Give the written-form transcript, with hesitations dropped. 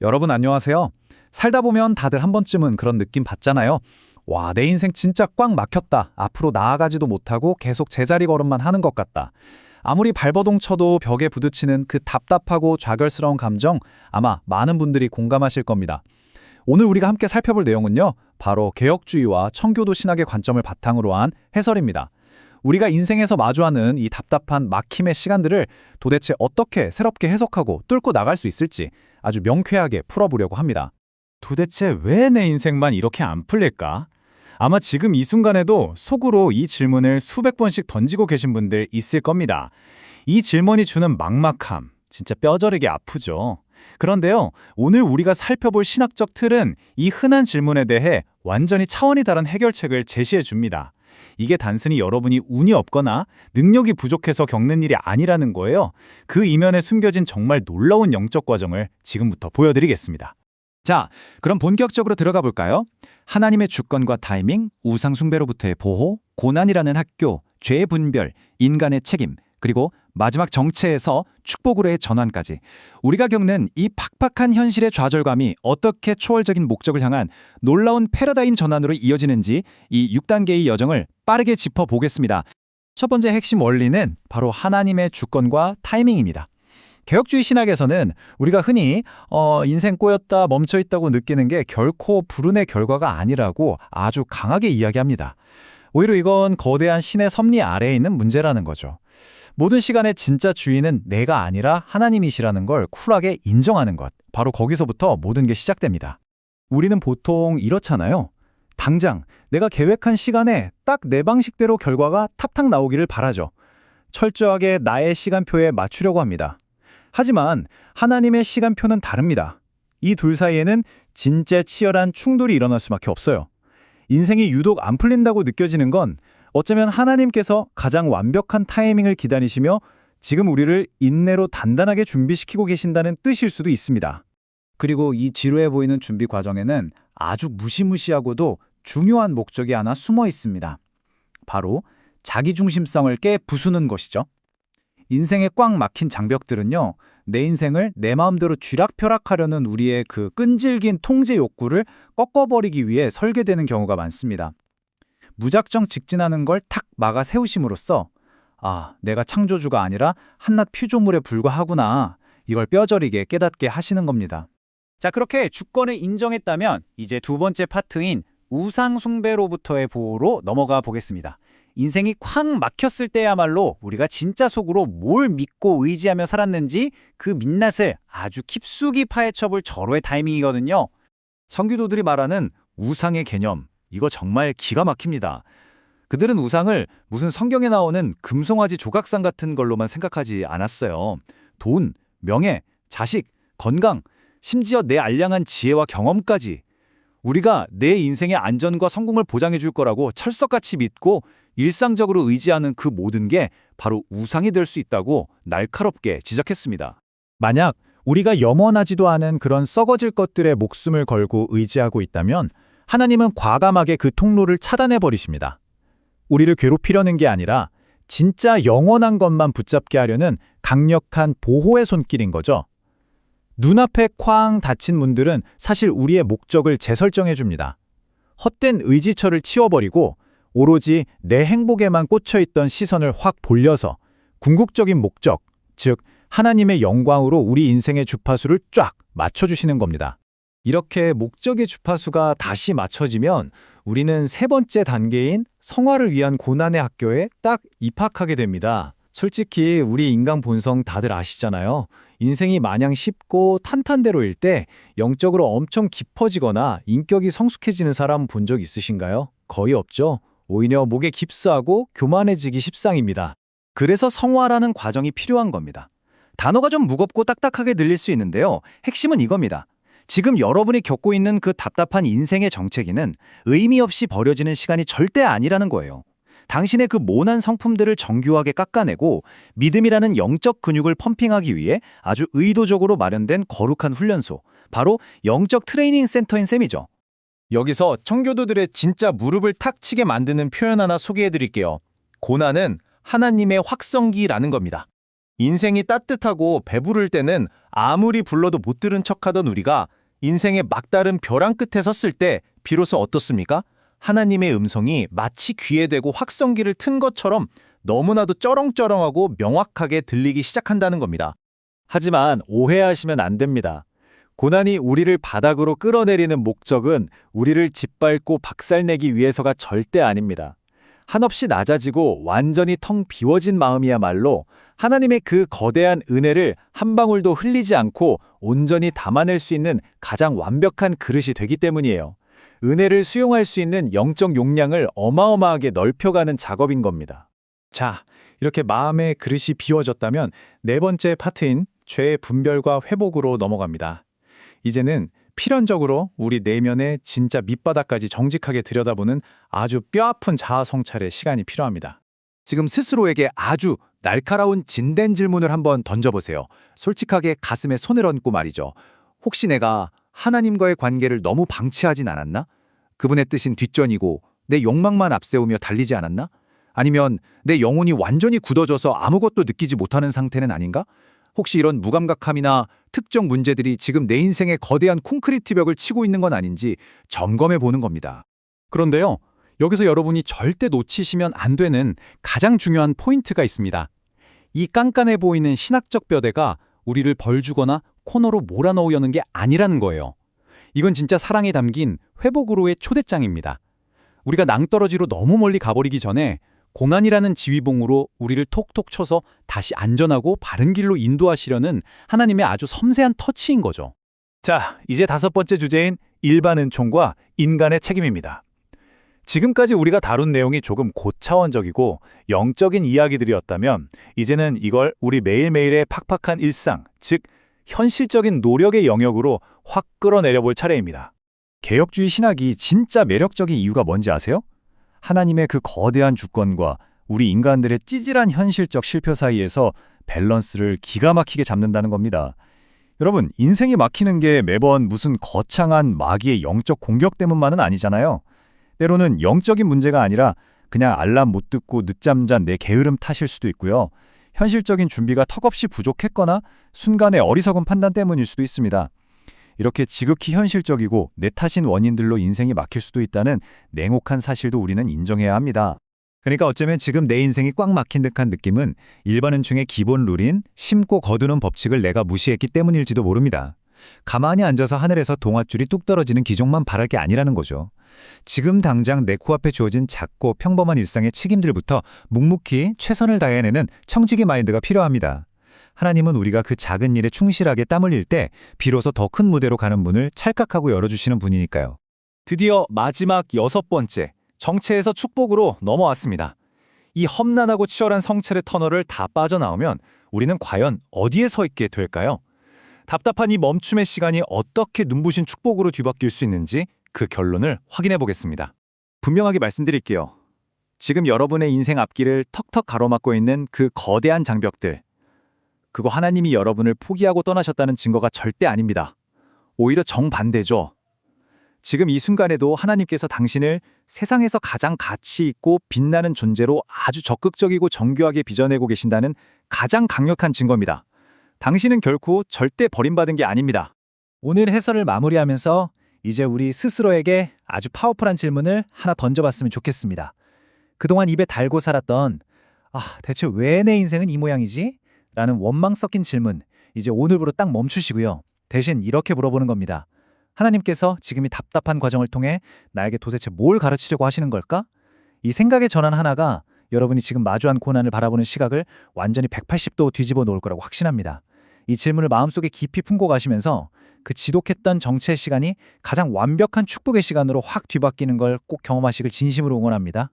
여러분 안녕하세요. 살다 보면 다들 한 번쯤은 그런 느낌 받잖아요. 와, 내 인생 진짜 꽉 막혔다. 앞으로 나아가지도 못하고 계속 제자리 걸음만 하는 것 같다. 아무리 발버둥 쳐도 벽에 부딪히는 그 답답하고 좌절스러운 감정 아마 많은 분들이 공감하실 겁니다. 오늘 우리가 함께 살펴볼 내용은요. 바로 개혁주의와 청교도 신학의 관점을 바탕으로 한 해설입니다. 우리가 인생에서 마주하는 이 답답한 막힘의 시간들을 도대체 어떻게 새롭게 해석하고 뚫고 나갈 수 있을지 아주 명쾌하게 풀어보려고 합니다. 도대체 왜 내 인생만 이렇게 안 풀릴까? 아마 지금 이 순간에도 속으로 이 질문을 수백 번씩 던지고 계신 분들 있을 겁니다. 이 질문이 주는 막막함, 진짜 뼈저리게 아프죠. 그런데요, 오늘 우리가 살펴볼 신학적 틀은 이 흔한 질문에 대해 완전히 차원이 다른 해결책을 제시해 줍니다. 이게 단순히 여러분이 운이 없거나 능력이 부족해서 겪는 일이 아니라는 거예요. 그 이면에 숨겨진 정말 놀라운 영적 과정을 지금부터 보여드리겠습니다. 자, 그럼 본격적으로 들어가 볼까요? 하나님의 주권과 타이밍, 우상 숭배로부터의 보호, 고난이라는 학교, 죄의 분별, 인간의 책임, 그리고 마지막 정체에서 축복으로의 전환까지 우리가 겪는 이 팍팍한 현실의 좌절감이 어떻게 초월적인 목적을 향한 놀라운 패러다임 전환으로 이어지는지 이 6단계의 여정을 빠르게 짚어보겠습니다. 첫 번째 핵심 원리는 바로 하나님의 주권과 타이밍입니다. 개혁주의 신학에서는 우리가 흔히 인생 꼬였다 멈춰있다고 느끼는 게 결코 불운의 결과가 아니라고 아주 강하게 이야기합니다. 오히려 이건 거대한 신의 섭리 아래에 있는 문제라는 거죠. 모든 시간의 진짜 주인은 내가 아니라 하나님이시라는 걸 쿨하게 인정하는 것. 바로 거기서부터 모든 게 시작됩니다. 우리는 보통 이렇잖아요. 당장 내가 계획한 시간에 딱 내 방식대로 결과가 탁탁 나오기를 바라죠. 철저하게 나의 시간표에 맞추려고 합니다. 하지만 하나님의 시간표는 다릅니다. 이 둘 사이에는 진짜 치열한 충돌이 일어날 수밖에 없어요. 인생이 유독 안 풀린다고 느껴지는 건 어쩌면 하나님께서 가장 완벽한 타이밍을 기다리시며 지금 우리를 인내로 단단하게 준비시키고 계신다는 뜻일 수도 있습니다. 그리고 이 지루해 보이는 준비 과정에는 아주 무시무시하고도 중요한 목적이 하나 숨어 있습니다. 바로 자기중심성을 깨 부수는 것이죠. 인생에 꽉 막힌 장벽들은요, 내 인생을 내 마음대로 쥐락펴락하려는 우리의 그 끈질긴 통제 욕구를 꺾어버리기 위해 설계되는 경우가 많습니다. 무작정 직진하는 걸 탁 막아 세우심으로써 내가 창조주가 아니라 한낱 피조물에 불과하구나. 이걸 뼈저리게 깨닫게 하시는 겁니다. 자, 그렇게 주권을 인정했다면 이제 두 번째 파트인 우상 숭배로부터의 보호로 넘어가 보겠습니다. 인생이 콱 막혔을 때야말로 우리가 진짜 속으로 뭘 믿고 의지하며 살았는지 그 민낯을 아주 깊숙이 파헤쳐볼 절호의 타이밍이거든요. 청교도들이 말하는 우상의 개념, 이거 정말 기가 막힙니다. 그들은 우상을 무슨 성경에 나오는 금송아지 조각상 같은 걸로만 생각하지 않았어요. 돈, 명예, 자식, 건강, 심지어 내 알량한 지혜와 경험까지 우리가 내 인생의 안전과 성공을 보장해 줄 거라고 철석같이 믿고 일상적으로 의지하는 그 모든 게 바로 우상이 될 수 있다고 날카롭게 지적했습니다. 만약 우리가 영원하지도 않은 그런 썩어질 것들에 목숨을 걸고 의지하고 있다면 하나님은 과감하게 그 통로를 차단해 버리십니다. 우리를 괴롭히려는 게 아니라 진짜 영원한 것만 붙잡게 하려는 강력한 보호의 손길인 거죠. 눈앞에 쾅 닫힌 문들은 사실 우리의 목적을 재설정해 줍니다. 헛된 의지처를 치워버리고 오로지 내 행복에만 꽂혀있던 시선을 확 돌려서 궁극적인 목적, 즉 하나님의 영광으로 우리 인생의 주파수를 쫙 맞춰주시는 겁니다. 이렇게 목적의 주파수가 다시 맞춰지면 우리는 세 번째 단계인 성화를 위한 고난의 학교에 딱 입학하게 됩니다. 솔직히 우리 인간 본성 다들 아시잖아요. 인생이 마냥 쉽고 탄탄대로일 때 영적으로 엄청 깊어지거나 인격이 성숙해지는 사람 본 적 있으신가요? 거의 없죠. 오히려 목에 깁스하고 교만해지기 십상입니다. 그래서 성화라는 과정이 필요한 겁니다. 단어가 좀 무겁고 딱딱하게 들릴 수 있는데요. 핵심은 이겁니다. 지금 여러분이 겪고 있는 그 답답한 인생의 정체기는 의미 없이 버려지는 시간이 절대 아니라는 거예요. 당신의 그 모난 성품들을 정교하게 깎아내고 믿음이라는 영적 근육을 펌핑하기 위해 아주 의도적으로 마련된 거룩한 훈련소, 바로 영적 트레이닝 센터인 셈이죠. 여기서 청교도들의 진짜 무릎을 탁 치게 만드는 표현 하나 소개해 드릴게요. 고난은 하나님의 확성기라는 겁니다. 인생이 따뜻하고 배부를 때는 아무리 불러도 못 들은 척하던 우리가 인생의 막다른 벼랑 끝에 섰을 때 비로소 어떻습니까? 하나님의 음성이 마치 귀에 대고 확성기를 튼 것처럼 너무나도 쩌렁쩌렁하고 명확하게 들리기 시작한다는 겁니다. 하지만 오해하시면 안 됩니다. 고난이 우리를 바닥으로 끌어내리는 목적은 우리를 짓밟고 박살내기 위해서가 절대 아닙니다. 한없이 낮아지고 완전히 텅 비워진 마음이야말로 하나님의 그 거대한 은혜를 한 방울도 흘리지 않고 온전히 담아낼 수 있는 가장 완벽한 그릇이 되기 때문이에요. 은혜를 수용할 수 있는 영적 용량을 어마어마하게 넓혀가는 작업인 겁니다. 자, 이렇게 마음의 그릇이 비워졌다면 네 번째 파트인 죄의 분별과 회복으로 넘어갑니다. 이제는 필연적으로 우리 내면의 진짜 밑바닥까지 정직하게 들여다보는 아주 뼈아픈 자아 성찰의 시간이 필요합니다. 지금 스스로에게 아주 날카로운 진된 질문을 한번 던져보세요. 솔직하게 가슴에 손을 얹고 말이죠. 혹시 내가 하나님과의 관계를 너무 방치하진 않았나? 그분의 뜻인 뒷전이고 내 욕망만 앞세우며 달리지 않았나? 아니면 내 영혼이 완전히 굳어져서 아무것도 느끼지 못하는 상태는 아닌가? 혹시 이런 무감각함이나 특정 문제들이 지금 내 인생의 거대한 콘크리트 벽을 치고 있는 건 아닌지 점검해 보는 겁니다. 그런데요, 여기서 여러분이 절대 놓치시면 안 되는 가장 중요한 포인트가 있습니다. 이 깐깐해 보이는 신학적 뼈대가 우리를 벌주거나 코너로 몰아넣으려는 게 아니라는 거예요. 이건 진짜 사랑에 담긴 회복으로의 초대장입니다. 우리가 낭떠러지로 너무 멀리 가버리기 전에 고난이라는 지휘봉으로 우리를 톡톡 쳐서 다시 안전하고 바른 길로 인도하시려는 하나님의 아주 섬세한 터치인 거죠. 자, 이제 다섯 번째 주제인 일반 은총과 인간의 책임입니다. 지금까지 우리가 다룬 내용이 조금 고차원적이고 영적인 이야기들이었다면 이제는 이걸 우리 매일매일의 팍팍한 일상, 즉 현실적인 노력의 영역으로 확 끌어내려 볼 차례입니다. 개혁주의 신학이 진짜 매력적인 이유가 뭔지 아세요? 하나님의 그 거대한 주권과 우리 인간들의 찌질한 현실적 실표 사이에서 밸런스를 기가 막히게 잡는다는 겁니다. 여러분, 인생이 막히는 게 매번 무슨 거창한 마귀의 영적 공격 때문만은 아니잖아요. 때로는 영적인 문제가 아니라 그냥 알람 못 듣고 늦잠 잔 내 게으름 탓일 수도 있고요. 현실적인 준비가 턱없이 부족했거나 순간의 어리석은 판단 때문일 수도 있습니다. 이렇게 지극히 현실적이고 내 탓인 원인들로 인생이 막힐 수도 있다는 냉혹한 사실도 우리는 인정해야 합니다. 그러니까 어쩌면 지금 내 인생이 꽉 막힌 듯한 느낌은 일반 은총의 기본 룰인 심고 거두는 법칙을 내가 무시했기 때문일지도 모릅니다. 가만히 앉아서 하늘에서 동아줄이 뚝 떨어지는 기적만 바랄 게 아니라는 거죠. 지금 당장 내 코앞에 주어진 작고 평범한 일상의 책임들부터 묵묵히 최선을 다해내는 청지기 마인드가 필요합니다. 하나님은 우리가 그 작은 일에 충실하게 땀 흘릴 때 비로소 더 큰 무대로 가는 문을 찰칵하고 열어주시는 분이니까요. 드디어 마지막 여섯 번째, 정체에서 축복으로 넘어왔습니다. 이 험난하고 치열한 성찰의 터널을 다 빠져나오면 우리는 과연 어디에 서 있게 될까요? 답답한 이 멈춤의 시간이 어떻게 눈부신 축복으로 뒤바뀔 수 있는지 그 결론을 확인해 보겠습니다. 분명하게 말씀드릴게요. 지금 여러분의 인생 앞길을 턱턱 가로막고 있는 그 거대한 장벽들, 그거 하나님이 여러분을 포기하고 떠나셨다는 증거가 절대 아닙니다. 오히려 정반대죠. 지금 이 순간에도 하나님께서 당신을 세상에서 가장 가치 있고 빛나는 존재로 아주 적극적이고 정교하게 빚어내고 계신다는 가장 강력한 증거입니다. 당신은 결코 절대 버림받은 게 아닙니다. 오늘 해설을 마무리하면서 이제 우리 스스로에게 아주 파워풀한 질문을 하나 던져봤으면 좋겠습니다. 그동안 입에 달고 살았던 대체 왜 내 인생은 이 모양이지? 라는 원망 섞인 질문, 이제 오늘부로 딱 멈추시고요. 대신 이렇게 물어보는 겁니다. 하나님께서 지금 이 답답한 과정을 통해 나에게 도대체 뭘 가르치려고 하시는 걸까? 이 생각의 전환 하나가 여러분이 지금 마주한 고난을 바라보는 시각을 완전히 180도 뒤집어 놓을 거라고 확신합니다. 이 질문을 마음속에 깊이 품고 가시면서 그 지독했던 정체의 시간이 가장 완벽한 축복의 시간으로 확 뒤바뀌는 걸 꼭 경험하시길 진심으로 응원합니다.